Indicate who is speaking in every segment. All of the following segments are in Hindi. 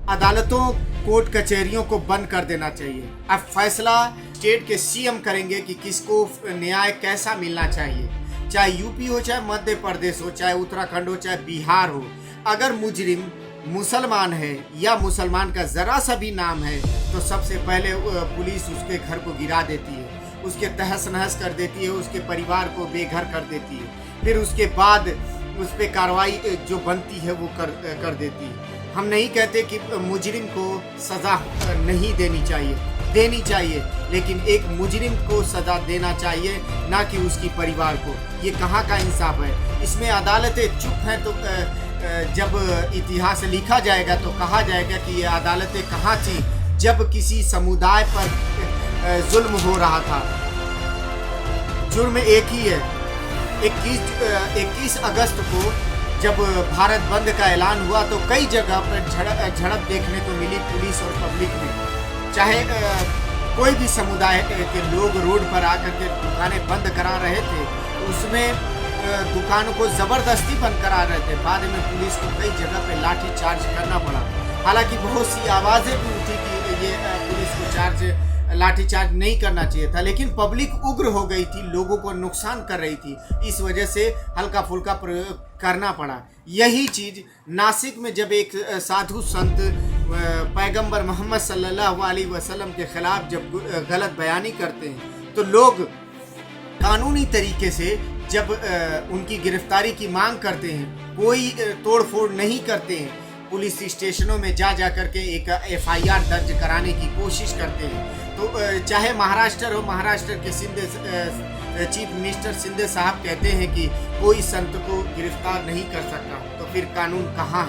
Speaker 1: अदालतों कोर्ट कचहरियों को बंद कर देना चाहिए। अब फैसला स्टेट के सीएम करेंगे कि किसको न्याय कैसा मिलना चाहिए, चाहे यूपी हो, चाहे मध्य प्रदेश हो, चाहे उत्तराखंड हो, चाहे बिहार हो। अगर मुजरिम मुसलमान है या मुसलमान का ज़रा सा भी नाम है तो सबसे पहले पुलिस उसके घर को गिरा देती है, उसके तहस नहस कर देती है, उसके परिवार को बेघर कर देती है। फिर उसके बाद उस पर कार्रवाई जो बनती है वो कर देती है। हम नहीं कहते कि मुजरिम को सज़ा नहीं देनी चाहिए, लेकिन एक मुजरिम को सज़ा देना चाहिए, ना कि उसकी परिवार को। ये कहाँ का इंसाफ है? इसमें अदालतें चुप हैं तो जब इतिहास लिखा जाएगा तो कहा जाएगा कि ये अदालतें कहाँ थी जब किसी समुदाय पर जुल्म हो रहा था। जुर्म एक ही है। 21 अगस्त को जब भारत बंद का ऐलान हुआ तो कई जगह पर झड़प देखने को मिली पुलिस और पब्लिक में। चाहे कोई भी समुदाय के लोग रोड पर आकर के दुकानें बंद करा रहे थे, उसमें दुकानों को ज़बरदस्ती बंद करा रहे थे। बाद में पुलिस को कई जगह पे लाठी चार्ज करना पड़ा। हालांकि बहुत सी आवाज़ें भी उठी कि ये पुलिस को लाठी चार्ज नहीं करना चाहिए था, लेकिन पब्लिक उग्र हो गई थी, लोगों को नुकसान कर रही थी, इस वजह से हल्का फुल्का प्रयोग करना पड़ा। यही चीज़ नासिक में जब एक साधु संत पैगंबर मोहम्मद सल्लल्लाहु अलैहि वसल्लम के खिलाफ जब गलत बयानी करते हैं तो लोग कानूनी तरीके से जब उनकी गिरफ्तारी की मांग करते हैं, कोई तोड़ फोड़ नहीं करते हैं, पुलिस स्टेशनों में जा करके एक एफआईआर दर्ज कराने की कोशिश करते हैं। तो चाहे महाराष्ट्र हो, महाराष्ट्र के चीफ मिनिस्टर शिंदे साहब कहते हैं कि कोई संत को गिरफ्तार नहीं कर सकता, तो फिर कानून कहाँ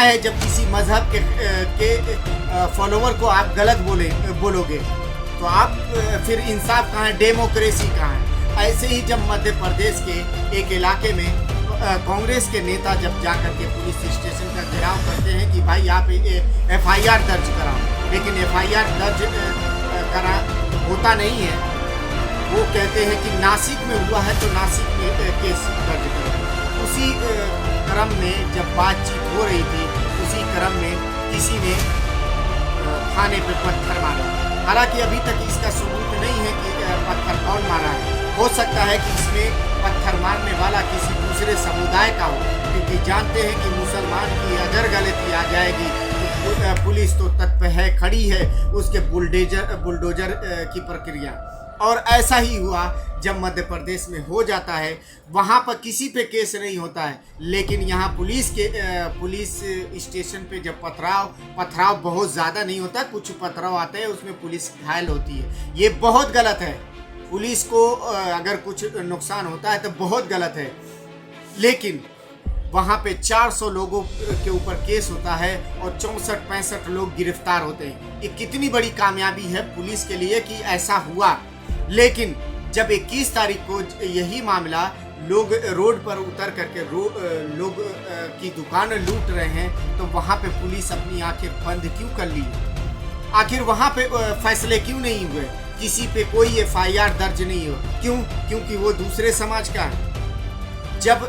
Speaker 1: है? जब किसी मजहब के फॉलोवर को आप गलत बोलोगे तो आप फिर इंसाफ कहाँ है? डेमोक्रेसी कहाँ है? ऐसे ही जब मध्य प्रदेश के एक इलाके में कांग्रेस के नेता जब जाकर के पुलिस स्टेशन का घेराव करते हैं कि भाई आप एफआईआर दर्ज कराओ, लेकिन एफआईआर दर्ज करा होता नहीं है। वो कहते हैं कि नासिक में हुआ है तो नासिक में केस दर्ज करो। उसी क्रम में जब बातचीत हो रही थी, उसी क्रम में किसी ने थाने पे पत्थर मारा। हालांकि अभी तक इसका सबूत नहीं है कि पत्थर कौन मारा है। हो सकता है कि इसमें पत्थर मारने वाला किसी दूसरे समुदाय का हो, क्योंकि जानते हैं कि मुसलमान की अगर गलती आ जाएगी तो पुलिस तो तत्पर है, खड़ी है उसके बुलडोजर की प्रक्रिया। और ऐसा ही हुआ जब मध्य प्रदेश में हो जाता है, वहाँ पर किसी पे केस नहीं होता है, लेकिन यहाँ पुलिस स्टेशन पे जब पथराव बहुत ज़्यादा नहीं होता, कुछ पथराव आते हैं उसमें पुलिस घायल होती है। ये बहुत गलत है। पुलिस को अगर कुछ नुकसान होता है तो बहुत गलत है, लेकिन वहाँ पे 400 लोगों के ऊपर केस होता है और 64-65 लोग गिरफ्तार होते हैं। ये कितनी बड़ी कामयाबी है पुलिस के लिए कि ऐसा हुआ। लेकिन जब 21 तारीख को यही मामला लोग रोड पर उतर करके लोग की दुकान लूट रहे हैं, तो वहाँ पे पुलिस अपनी आंखें बंद क्यों कर ली? आखिर वहाँ पे फैसले क्यों नहीं हुए? किसी पे कोई एफआईआर दर्ज नहीं हो? क्यों? क्योंकि वो दूसरे समाज का है। जब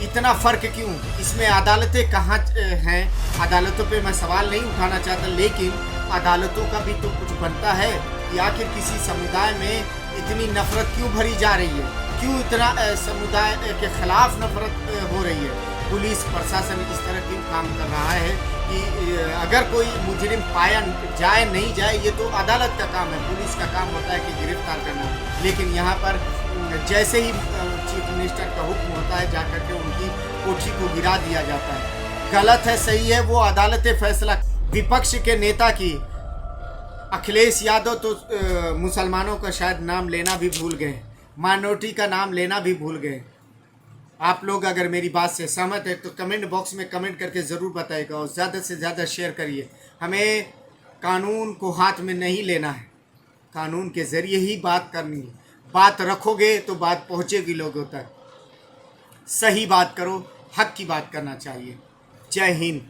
Speaker 1: इतना फर्क क्यों? इसमें अदालतें कहाँ हैं? अदालतों पे मैं सवाल नहीं उठाना चाहता, लेकिन अदालतों का भी तो कुछ बनता है कि आखिर किसी समुदाय में इतनी नफरत क्यों भरी जा रही है? क्यों इतना समुदाय के खिलाफ नफरत हो रही है? पुलिस प्रशासन इस तरह क्यों काम कर रहा है कि अगर कोई मुजरिम पाया जाए नहीं जाए, ये तो अदालत का काम है, पुलिस का काम होता है कि गिरफ्तार करना। लेकिन यहाँ पर जैसे ही चीफ मिनिस्टर का हुक्म होता है जाकर के उनकी कोठी को गिरा दिया जाता है। गलत है सही है वो अदालतें फैसला। विपक्ष के नेता की अखिलेश यादव तो मुसलमानों का शायद नाम लेना भी भूल गए, माइनॉरिटी का नाम लेना भी भूल गए। आप लोग अगर मेरी बात से सहमत है तो कमेंट बॉक्स में कमेंट करके ज़रूर बताइएगा और ज़्यादा से ज़्यादा शेयर करिए। हमें कानून को हाथ में नहीं लेना है, कानून के ज़रिए ही बात करनी है। बात रखोगे तो बात पहुँचेगी लोगों तक। सही बात करो, हक की बात करना चाहिए। जय हिंद।